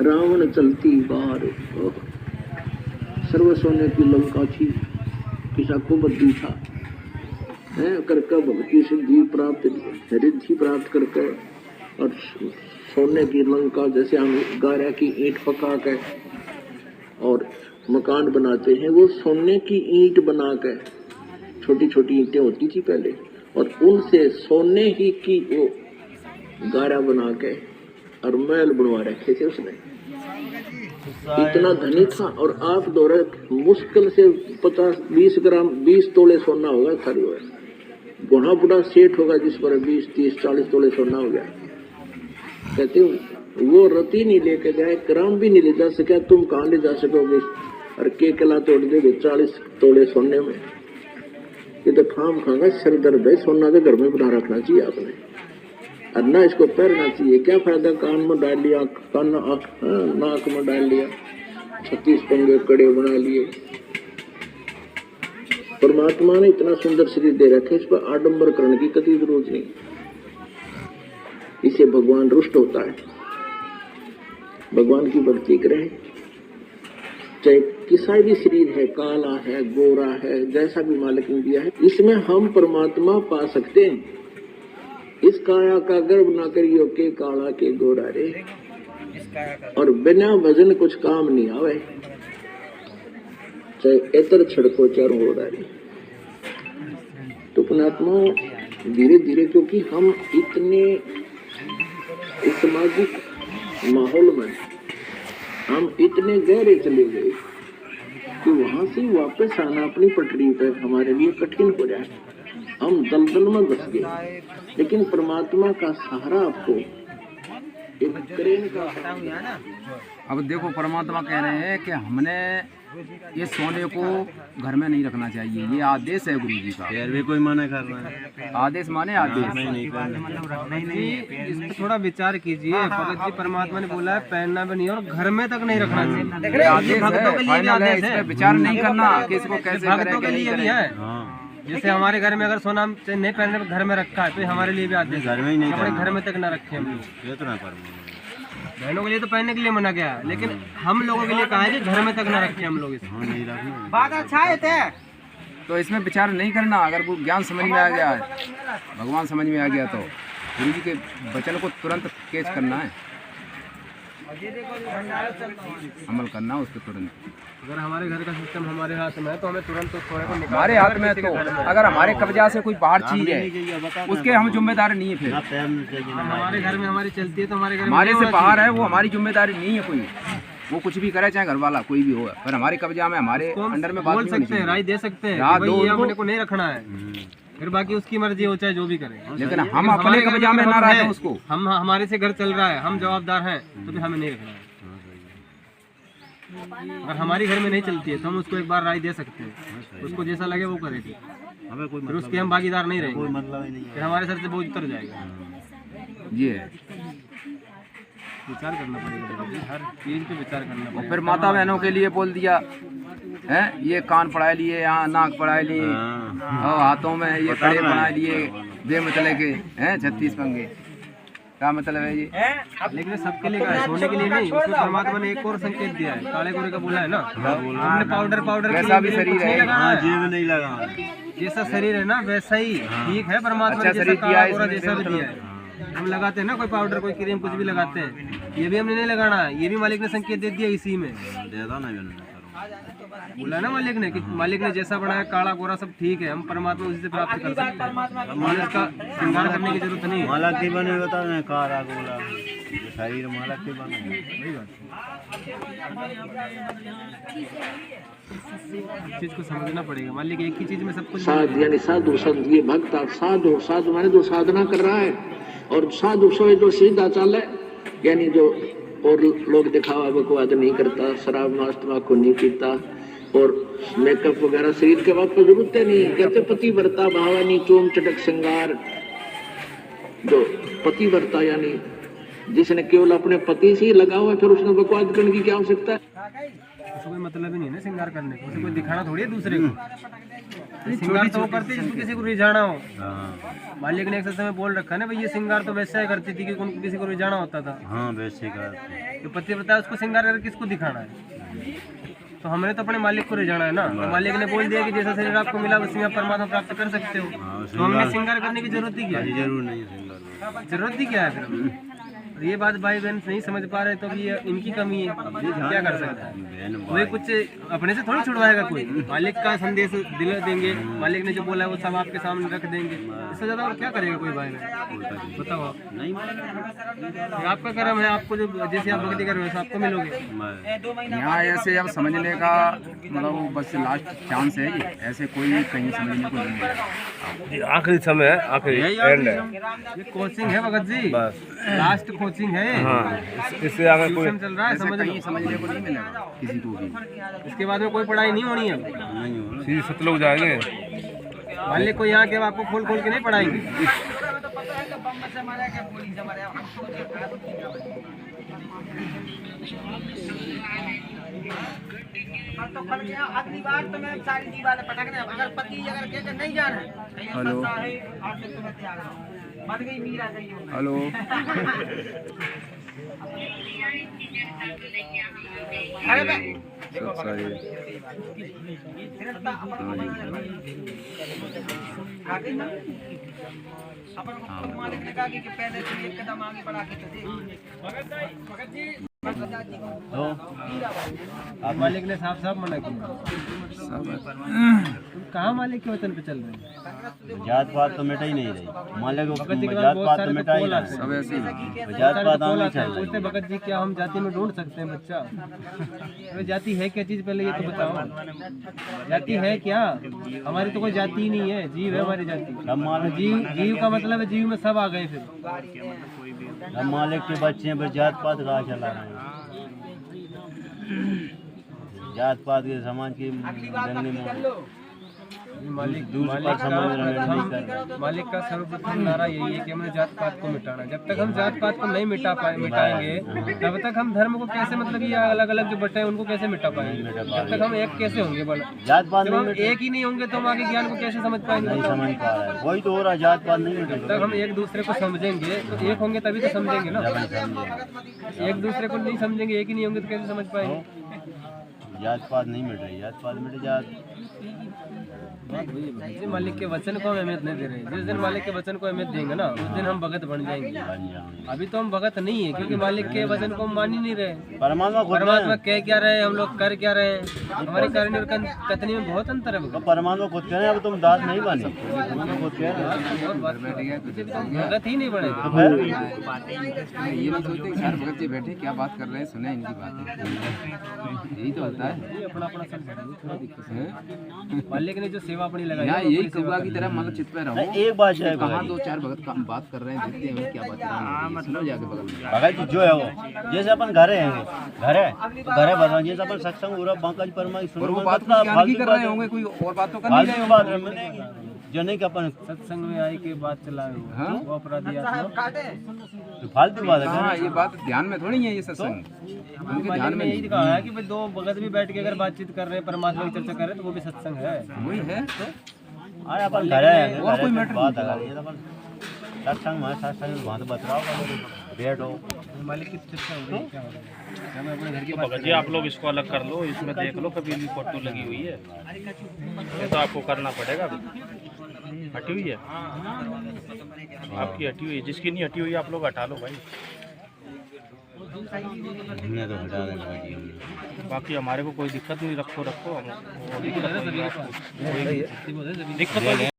रावण चलती बार, सर्व सोने की लंका थी, किसा को बद्दी था, करके भक्ति सिद्धि प्राप्त, रिद्धि प्राप्त करके, और सोने की लंका जैसे हम गारा की ईंट पका के और मकान बनाते हैं, वो सोने की ईंट बना के, छोटी छोटी ईंटें होती थी पहले, और उनसे सोने ही की वो गारा बना के और महल बनवा रखे थे उसने। इतना धनी था। और आप दौरे मुश्किल से 50-20 ग्राम 20 तोले सोना होगा खरी हुआ, गुना बुढ़ा सेठ होगा जिस पर 20-30-40 तोले सोना हो गया। कहते वो रति नहीं लेके जाए, ग्राम भी नहीं ले जा सके, तुम कहाँ ले जा सकोगे? और के कला तोड़ देगे 40 तोले सोने में। ये तो खाम खागा सिर दर्द है, सोना के घर में बना रखना चाहिए आपने, और ना इसको पहनना चाहिए। क्या फायदा, कान में डाल लिया, कान नाक में डाल लिया, 36 पंगे कड़े बना लिए। परमात्मा ने इतना सुंदर शरीर दे रखे, इस पर आडंबर करने की कभी जरूरत नहीं। इसे भगवान रुष्ट होता है। भगवान की भक्ति करें, चाहे किसा भी शरीर है, काला है, गोरा है, जैसा भी मालिक ने दिया है, इसमें हम परमात्मा पा सकते हैं। इस काया का गर्व ना करियो के काला के गोरा रे, और बिना भजन कुछ काम नहीं आवे, चाहे एतर छड़को चारों हो रही। तो पुणात्मा धीरे धीरे, क्योंकि हम इतने सामाजिक माहौल में हम इतने गहरे चले गए कि वहां से वापस आना अपनी पटरी पर हमारे लिए कठिन हो जाए। हम दलदल में घुस गए, लेकिन परमात्मा का सहारा आपको एक क्रेन का। अब देखो, परमात्मा कह रहे हैं कि हमने ये सोने को घर में नहीं रखना चाहिए, ये आदेश है गुरु जी का। फिर भी कोई मना कर रहा है, आदेश माने आदेश। इस पर थोड़ा विचार कीजिए। भगत जी, परमात्मा ने बोला है पहनना भी नहीं और घर में तक नहीं रखना चाहिए। आदेश है, फाइनल है, इस पे विचार नहीं करना कि इसको कैसे करें, भक्तों के लिए भी है। जैसे हमारे घर में अगर सोना नहीं पहनने घर में रखा है, तो हमारे लिए भी आदेश घर में ही नहीं, अपने घर में तक न रखे हम लोग। बहनों के लिए तो पहनने के लिए मना गया है, लेकिन हम लोगों के लिए कहा है कि घर में तक न रखे हम लोग। बात अच्छा है, तो इसमें विचार नहीं करना। अगर वो ज्ञान समझ में आ गया है, भगवान समझ में आ गया, तो गुरु जी के वचन को तुरंत कैच करना है, अमल करना उस पर तुरंत। अगर हमारे घर का सिस्टम हमारे हाथ में है, तो हमें तुरंत उस सोने को हमारे हाथ में। तो अगर हमारे कब्जा से कोई बाहर चीज है, उसके हम जिम्मेदार नहीं है। फिर हमारे घर में हमारी चलती है, तो हमारे घर हमारे से बाहर है, वो हमारी जिम्मेदारी नहीं है। कोई वो कुछ भी करे, चाहे घर वाला कोई भी हो, पर हमारे कब्जा में, हमारे अंडर में बात बोल सकते हैं, राय दे सकते हैं, अपने को नहीं रखना है। फिर बाकी उसकी मर्जी हो, चाहे जो भी करे, लेकिन हम अपने कब्जा में ना रखें उसको। हम हमारे से घर चल रहा है, हम जवाबदार हैं, तो फिर हमें नहीं रखना है। अगर हमारी घर में नहीं चलती है, तो हम उसको एक बार राय दे सकते हैं, उसको जैसा लगे वो करेगी, फिर उसके हम भागीदार नहीं रहेंगे, फिर हमारे सर से बोझ उतर जाएगा। ये विचार करना पड़ेगा, हर चीज पे विचार करना पड़ेगा। और फिर माता बहनों के लिए बोल दिया है, ये कान पढ़ाए लिए, यहाँ नाक पढ़ाए लिए, और हाथों में ये कड़े बनाए लिए, बेमतले के हैं 36 पंगे। क्या मतलब है ये? लेकिन सबके लिए है, सोने के लिए नहीं। उसमें परमात्मा ने एक और संकेत दिया है, काले गोरे का बोला है ना। हमने पाउडर कैसा भी शरीर है, जेब नहीं लगा, जैसा शरीर है ना वैसा ही ठीक है। परमात्मा ने जैसा काला गोरा जैसा भी दिया है। हम लगाते हैं ना कोई पाउडर, कोई क्रीम, कुछ भी लगाते हैं, ये भी हमने नहीं लगाना है। ये भी मालिक ने संकेत दे दिया इसी में, बोला ना मालिक ने कि मालिक ने जैसा बनाया काला गोरा सब ठीक है, हम परमात्मा उसी से प्राप्त कर सकते हैं। हमें इसका श्रृंगार करने की जरूरत नहीं है। माला की बने बता मैं काला गोरा शरीर माला की बने, वही बात चीज को समझना पड़ेगा। मालिक एक ही चीज में सब कुछ। साध यानी साधु संत, ये भक्त साधु, साधु माने जो साधना कर रहा है, और साधु सोए जो सीधा चाले, यानी जो और लोग दिखावा बकवाद नहीं करता, शराब मांस तंबाकू नहीं पीता, और मेकअप वगैरह शरीर के बाद जरूरत नहीं। कहते पति वर्ता भावानी चोम चटक श्रृंगार। जो पति वर्ता यानी जिसने केवल अपने पति से ही लगा हुआ है, फिर उसने बकवाद करने की क्या आवश्यकता है? उसको कोई मतलब ही नहीं है ना श्रृंगार करने को, उसे कोई दिखाना थोड़ी है दूसरे को। श्रृंगार तो वो करती है जिसको किसी को रिझाना हो। मालिक ने एक समय बोल रखा है ना भाई, ये श्रृंगार तो वैसा ही करती थी कि उनको किसी को रिझाना होता था। हाँ वैसे करते। तो पति बताया उसको श्रृंगार करके किसको दिखाना है? तो हमने तो अपने मालिक को रिझाना है ना। तो मालिक ने बोल दिया कि जैसा शरीर आपको मिला वैसे आप परमात्मा प्राप्त कर सकते हो। तो हमने श्रृंगार करने की जरूरत ही क्या है? जरूर नहीं है, जरूरत ही क्या है फिर? और ये बात भाई बहन नहीं समझ पा रहे, तो अभी ये इनकी कमी है, क्या कर सकता है कोई? कुछ अपने से थोड़ी छुड़वाएगा कोई। मालिक का संदेश दिल देंगे, मालिक ने जो बोला है वो सब आपके सामने रख देंगे, इससे ज्यादा और क्या करेगा कोई भाई बहन? बताओ आप। नहीं आपका कर्म है, आपको जो जैसे आप भक्ति कर रहे हो वैसे आपको मिलोगे। यहाँ ऐसे अब समझने का मतलब बस लास्ट चांस है, ये ऐसे कोई कहीं समझने को नहीं मिलेगा। आखिरी समय है, आखिरी एंड है। ये कोचिंग है भगत जी, बस लास्ट कोचिंग है। हाँ, इससे आगे कोई चल रहा है, समझ कहीं समझने को नहीं मिलेगा किसी को भी। इसके बाद में कोई पढ़ाई नहीं होनी है। सीधे सतलोक जाएंगे। मालिक को यहाँ के आपको खोल खोल के नहीं पढ़ाएंगे। तो फल गया अगली बार तो मैं सारी दीवारें पटकने, अगर पति अगर कहते नहीं जा रहे हेलो आपसे तुम्हें त्याग मत गई मीरा गई हो। हेलो अरे मैं अपन मालिक ने कहा कि पहले तुम एक कदम आगे बढ़ा के तो दे। आप मालिक ने साफ साफ मना किया। कहाँ मालिक के वचन पे चल रहे हैं? जात पात तो मिटा ही नहीं रही, मालिक जात पात तो मिटा ही नहीं, सब ऐसे ही। जात पात आनी चाहिए। पूछते भगत जी क्या हम जाति में ढूंढ सकते हैं बच्चा? अरे जाति है क्या चीज, पहले ये तो बताओ। जाति है क्या? हमारी तो कोई जाति ही नहीं है, जीव है हमारी जाति। जीव का मतलब है जीव में सब आ गए। फिर हम मालिक के बच्चे हैं, फिर जात पात कहाँ चला रहे हैं? जात पात के समाज की दंगे में मालिक का सर्वप्रथम नारा यही है कि हमें जात पात को मिटाना। जब तक हम जात पात को नहीं मिटाएंगे तब तक हम धर्म को कैसे, मतलब ये अलग अलग जो बटे हैं उनको कैसे मिटा पाएंगे? जब तक हम एक कैसे होंगे बोला? जात पात जब हम एक ही नहीं होंगे तो हम आगे ज्ञान को कैसे समझ पाएंगे? नहीं समझ पा रहा है, वही तो हो रहा है। जात पात नहीं जब मिटेगा। तक हम एक दूसरे को समझेंगे तो एक होंगे तभी तो समझेंगे ना। एक दूसरे को नहीं समझेंगे, एक ही नहीं होंगे तो कैसे समझ पाएंगे? जात पात नहीं मिट रही, जात पात मिट जात। मालिक के वचन को हम अहमियत नहीं दे रहे। जिस दिन मालिक के वचन को अहमियत देंगे ना उस दिन हम भगत बन जाएंगे। अभी तो हम भगत नहीं है क्योंकि मालिक के वचन को हम मान ही नहीं रहे। परमात्मा कह क्या रहे, हम लोग कर क्या रहे हैं? हमारे करने और कथनी में बहुत अंतर है। तो परमात्मा खुद कह रहे हैं, अब तुम दास नहीं बने, खुद कह रहे हैं। भगत ही नहीं बने। ये नहीं सोचते कि यार भगत जी बैठे क्या बात कर रहे हैं, सुने इनकी बातें। यही तो होता है, अपना अपना सब थोड़ा दिक्कत है। मालिक ने जो सेवा अपनी लगाई यहाँ यही सेवा की तरह मतलब चित पे रहो। एक बात है, कहाँ दो चार भगत काम बात कर रहे हैं, देखते हैं क्या बात कर रहे हैं, सुनो जाके बगल में। भगत जो है वो जैसे अपन घर है, घर है तो घर है बताओ, जैसे अपन सत्संग हो रहा पंकज परमा और वो बात को ज्ञान की कर रहे होंगे, कोई और बात तो कर नहीं रहे बात होंगे। जो नहीं कि अपन सत्संग में आई के बात चलाए हाँ? वो अपराधी आत्मा तो फालतू बात है। हाँ, ये बात ध्यान में थोड़ी है ये सत्संग, उनके ध्यान में यही कहा है कि भाई दो भगत भी बैठ के अगर बातचीत कर रहे हैं, परमात्मा की चर्चा कर रहे हैं तो वो भी सत्संग है। वही है। अरे अपन घर है, और कोई मैटर बात अगर ये तो अपन सत्संग में सत्संग वहाँ तो बतलाओ बैठो। मालिक की चर्चा हो रही है, क्या हो रहा है? हमें अपने घर की बात भगत जी आप लोग इसको अलग कर लो, इसमें देख लो कभी भी फोटो लगी हुई है, ये तो आपको करना पड़ेगा। हटी हुई है आपकी, हटी हुई है, जिसकी नहीं हटी हुई है आप लोग हटा लो भाई। हमने तो हटा देना, बाकी हमारे को कोई दिक्कत नहीं, रखो रखो, हम दिक्कत